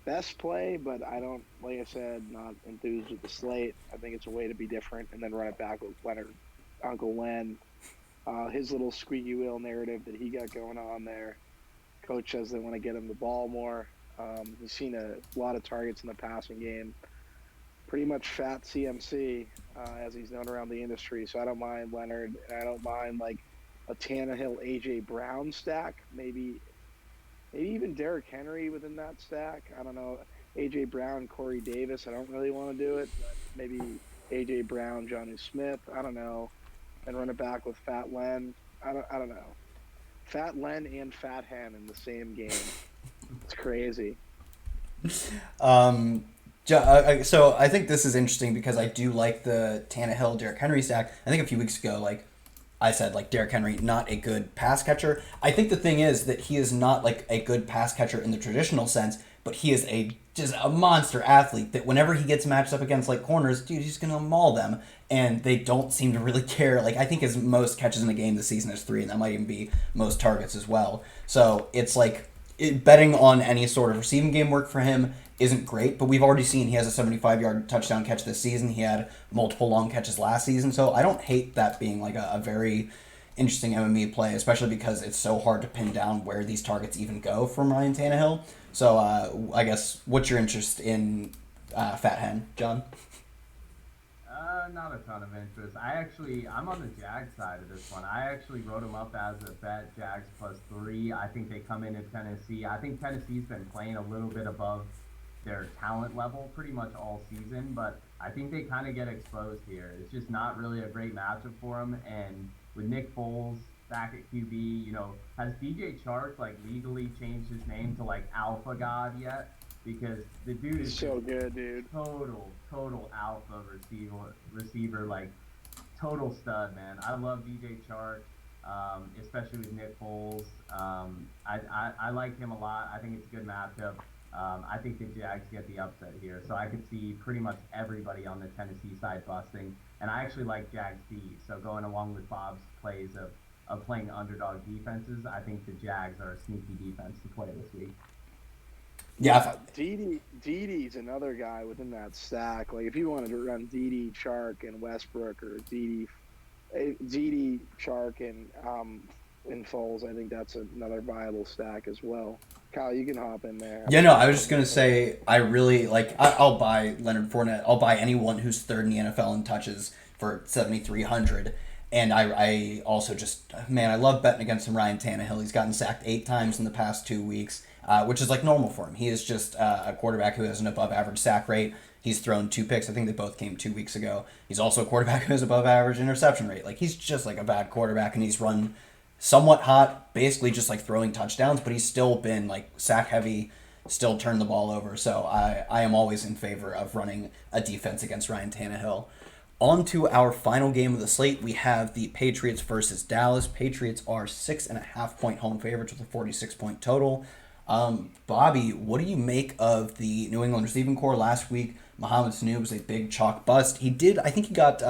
best play, but I don't, like I said, not enthused with the slate. I think it's a way to be different and then run it back with Leonard, Uncle Len. His little squeaky wheel narrative that he got going on there. Coach says they want to get him the ball more. He's seen a lot of targets in the passing game. Pretty much fat CMC, as he's known around the industry. So I don't mind Leonard, and I don't mind like a Tannehill, AJ Brown stack. Maybe even Derrick Henry within that stack. I don't know. AJ Brown, Corey Davis. I don't really want to do it. But maybe AJ Brown, Jonnu Smith. I don't know. And run it back with Fat Len. I don't know. Fat Len and Fat Hen in the same game. It's crazy. So I think this is interesting because I do like the Tannehill Derrick Henry stack. I think a few weeks ago, like I said, like Derrick Henry, not a good pass catcher. I think the thing is that he is not like a good pass catcher in the traditional sense, but he is just a monster athlete that whenever he gets matched up against like corners, dude, he's gonna maul them, and they don't seem to really care. Like I think his most catches in the game this season is 3, and that might even be most targets as well. So it's like betting on any sort of receiving game work for him isn't great, but we've already seen he has a 75-yard touchdown catch this season. He had multiple long catches last season, so I don't hate that being like a very interesting MME play, especially because it's so hard to pin down where these targets even go from Ryan Tannehill. So I guess what's your interest in Fat Hen, John? Not a ton of interest. I'm on the Jags side of this one. I actually wrote them up as a bet, Jags +3. I think they come into Tennessee. I think Tennessee's been playing a little bit above their talent level pretty much all season, but I think they kind of get exposed here. It's just not really a great matchup for them, and with Nick Foles back at QB, has DJ Chark like legally changed his name to like Alpha God yet? Because the dude is so good, dude. Total alpha receiver, like total stud, man. I love DJ Chark, especially with Nick Foles. I like him a lot. I think it's a good matchup. I think the Jags get the upset here, so I could see pretty much everybody on the Tennessee side busting. And I actually like Jags D, so going along with Bob's plays of playing underdog defenses, I think the Jags are a sneaky defense to play this week. Yeah, D's another guy within that stack. Like if you wanted to run Dede, Chark, and Westbrook, or Dede, Chark, and in Foles, I think that's another viable stack as well. Kyle, you can hop in there. Yeah, no, I was just gonna say I really like. I'll buy Leonard Fournette. I'll buy anyone who's third in the NFL in touches for 7,300. And I also just man, I love betting against him. Ryan Tannehill. He's gotten sacked 8 times in the past 2 weeks, which is like normal for him. He is just a quarterback who has an above average sack rate. He's thrown 2 picks. I think they both came 2 weeks ago. He's also a quarterback who has above average interception rate. Like he's just like a bad quarterback, and he's run somewhat hot, basically just like throwing touchdowns, but he's still been like sack heavy, still turned the ball over. So I am always in favor of running a defense against Ryan Tannehill. On to our final game of the slate. We have the Patriots versus Dallas. Patriots are 6.5-point home favorites with a 46-point total. Bobby, what do you make of the New England receiving core last week? Mohamed Sanu was a big chalk bust. I think he got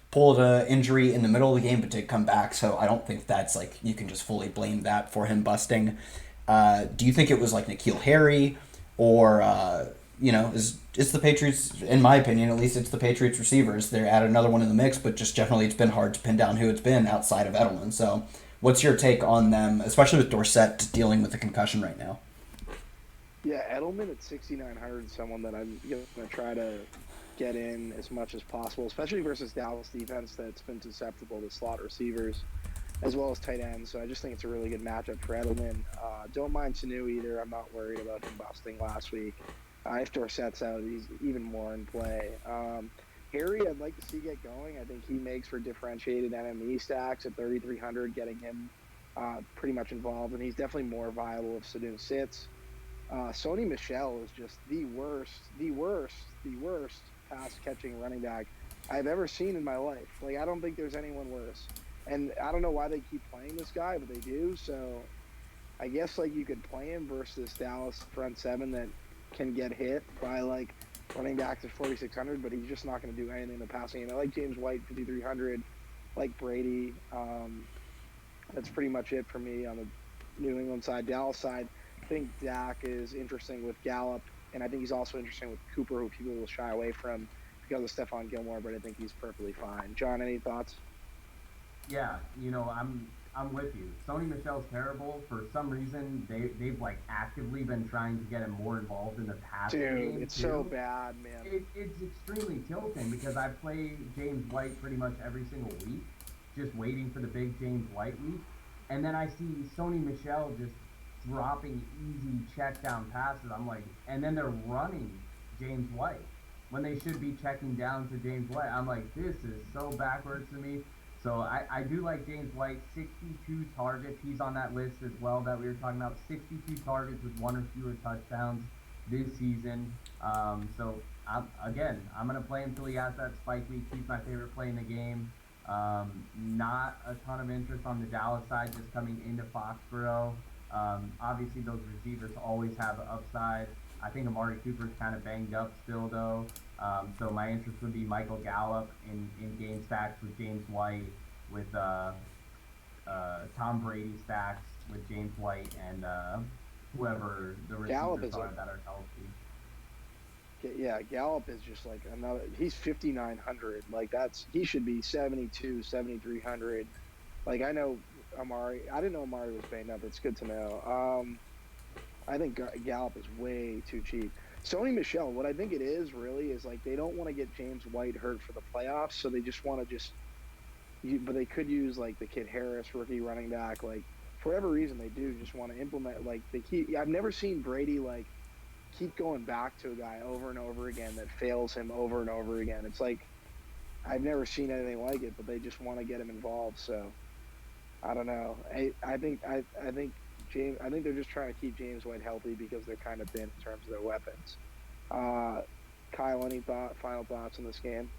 pulled an injury in the middle of the game, but did come back. So I don't think that's like you can just fully blame that for him busting. Do you think it was like N'Keal Harry, or it's the Patriots? In my opinion, at least, it's the Patriots receivers. They added another one in the mix, but just generally, it's been hard to pin down who it's been outside of Edelman. So, what's your take on them, especially with Dorsett dealing with the concussion right now? Yeah, Edelman at 6,900 is someone that I'm going to try to get in as much as possible, especially versus Dallas defense that's been susceptible to slot receivers as well as tight ends. So I just think it's a really good matchup for Edelman. Don't mind Sanu either. I'm not worried about him busting last week. If Dorsett's out, he's even more in play. Harry, I'd like to see get going. I think he makes for differentiated NME stacks at 3,300, getting him pretty much involved, and he's definitely more viable if Sanu sits. Sony Michel is just the worst pass-catching running back I've ever seen in my life. Like, I don't think there's anyone worse. And I don't know why they keep playing this guy, but they do. So I guess, like, you could play him versus Dallas front seven that can get hit by, like, running back to 4,600, but he's just not going to do anything in the passing game. I like James White, 5,300, like Brady. That's pretty much it for me on the New England side. Dallas side, I think Dak is interesting with Gallup, and I think he's also interesting with Cooper, who people will shy away from because of Stephon Gilmore, but I think he's perfectly fine. John, any thoughts? Yeah, I'm with you. Sony Michel's terrible. For some reason, they've like actively been trying to get him more involved in the passing game. Dude, it's so bad, man. It's extremely tilting because I play James White pretty much every single week, just waiting for the big James White week, and then I see Sony Michel just dropping easy check down passes. I'm like, and then they're running James White when they should be checking down to James White. I'm like, this is so backwards to me. So I do like James White, 62 targets. He's on that list as well that we were talking about. 62 targets with one or fewer touchdowns this season. So I'm going to play until he has that spike week. He's my favorite play in the game. Not a ton of interest on the Dallas side just coming into Foxborough. Obviously, those receivers always have an upside. I think Amari Cooper's kind of banged up still, though. So my interest would be Michael Gallup in game stacks with James White, with Tom Brady stacks with James White, and whoever the receivers are that are healthy. Yeah, Gallup is just like another. He's 5,900. Like he should be 72, 7,300. Like I know Amari. I didn't know Amari was banged up. It's good to know. I think Gallup is way too cheap. Sony Michel, what I think it is really is like they don't want to get James White hurt for the playoffs, so they just want to but they could use like the Kid Harris rookie running back. Like for whatever reason, they do just want to implement like I've never seen Brady like keep going back to a guy over and over again that fails him over and over again. It's like I've never seen anything like it, but they just want to get him involved. So I don't know. I think they're just trying to keep James White healthy because they're kind of thin in terms of their weapons. Kyle, any final thoughts on this game?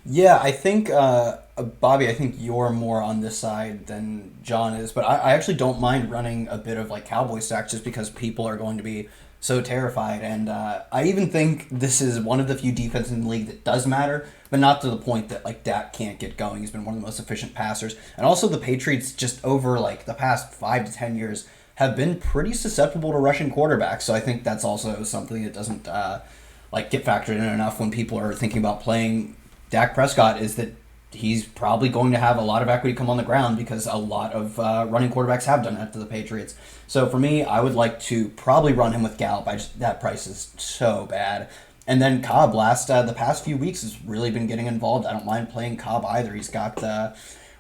Yeah, I think, Bobby, I think you're more on this side than John is, but I actually don't mind running a bit of like Cowboy stacks just because people are going to be so terrified. And I even think this is one of the few defenses in the league that does matter, but not to the point that like Dak can't get going. He's been one of the most efficient passers. And also the Patriots just over like the past 5 to 10 years have been pretty susceptible to rushing quarterbacks. So I think that's also something that doesn't get factored in enough when people are thinking about playing Dak Prescott, is that he's probably going to have a lot of equity come on the ground because a lot of running quarterbacks have done that to the Patriots. So for me, I would like to probably run him with Gallup. That price is so bad. And then Cobb the past few weeks has really been getting involved. I don't mind playing Cobb either. He's got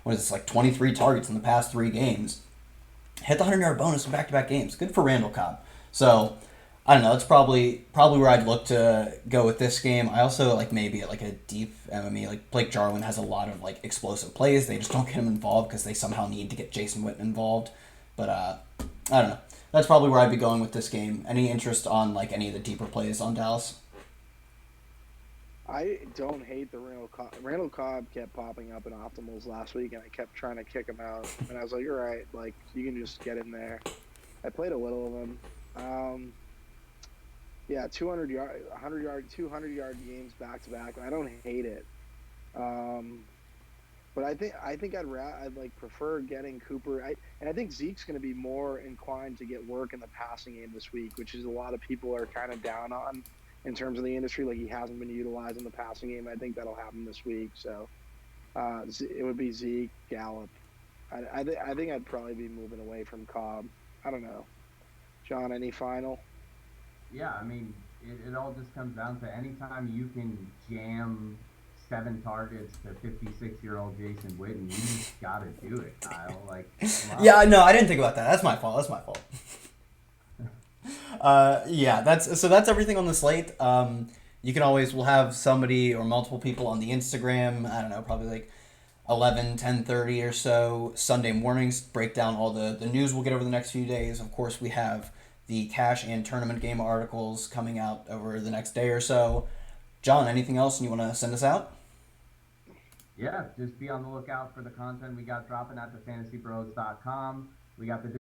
what is this, like 23 targets in the past 3 games. Hit the 100-yard bonus in back-to-back games. Good for Randall Cobb. So I don't know. That's probably where I'd look to go with this game. I also like maybe like a deep MME. Like Blake Jarwin has a lot of like explosive plays. They just don't get him involved because they somehow need to get Jason Witten involved. But I don't know. That's probably where I'd be going with this game. Any interest on like any of the deeper plays on Dallas? I don't hate the Randall Cobb. Randall Cobb kept popping up in optimals last week, and I kept trying to kick him out. And I was like, "You're right. Like you can just get in there." I played a little of him. Yeah, 200-yard, 100-yard, 200-yard games back to back. I don't hate it. But I think I'd like prefer getting Cooper. And I think Zeke's going to be more inclined to get work in the passing game this week, which is a lot of people are kind of down on in terms of the industry. Like he hasn't been utilized in the passing game. I think that'll happen this week. So it would be Zeke, Gallup. I think I'd probably be moving away from Cobb. I don't know. John, any final? Yeah, I mean, it all just comes down to anytime you can jam 7 targets to 56-year-old Jason Witten, you just got to do it, Kyle. Like, yeah, no, I didn't think about that. That's my fault. Yeah, that's everything on the slate. You can we'll have somebody or multiple people on the Instagram. I don't know, probably like 10:30 or so Sunday mornings. Break down all the news we'll get over the next few days. Of course, we have the cash and tournament game articles coming out over the next day or so. John, anything else you want to send us out? Yeah, just be on the lookout for the content we got dropping at thefantasybros.com. We got the